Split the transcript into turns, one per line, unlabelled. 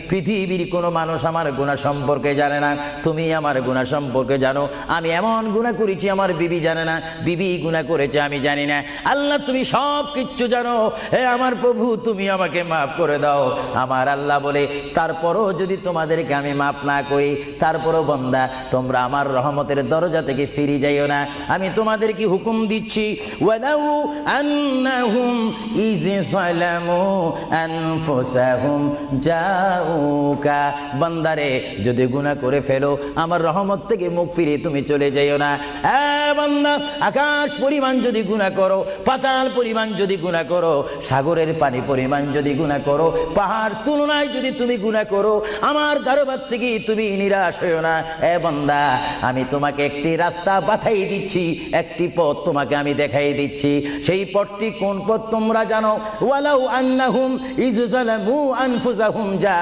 পৃথিবীর কোনো মানুষ আমার গুনাহ সম্পর্কে জানে না, তুমি আমার গুনাহ সম্পর্কে জানো। আমি এমন গুনাহ করেছি আমার বিবি জানে না, বিবি গুনাহ করেছে আমি জানি না। আল্লাহ তুমি সব কিচ্ছু জানো, হে আমার প্রভু তুমি আমাকে মাফ করে দাও। আমার আল্লাহ বলে তারপরও যদি তোমাদেরকে আমি মাফ না করি, তারপরও বান্দা তোমরা আমার রহমতের দরজা থেকে ফিরে যাইও না। আমি তোমাদেরকে হুকুম দিচ্ছি, ওয়ালাউ আন্নাহুম ইয যালামু আনফুসাহুম জাউকা, বান্দারে যদি গুনাহ করে ফেলো আমার রহমত থেকে মুখ ফিরে তুমি চলে যাইও না। বান্দা আকাশ পরিমাণ যদি গুনাহ করো, পাতাল পরিমাণ যদি গুনাহ করো, সাগরের পানি পরিমাণ যদি গুনাহ করো, পাহাড় তুলনায় যদি তুমি গুনাহ করো, আমার দরবার থেকে তুমি নিরাশ হইও না। বান্দা আমি তোমাকে একটি রাস্তা বাতাই দিচ্ছি, একটি পথ তোমাকে আমি দেখাই দিচ্ছি। সেই পথটি কোন পথ তোমরা জানো? ওয়ালাউ আন্নাহুম ইয যালামু আনফুসাহুম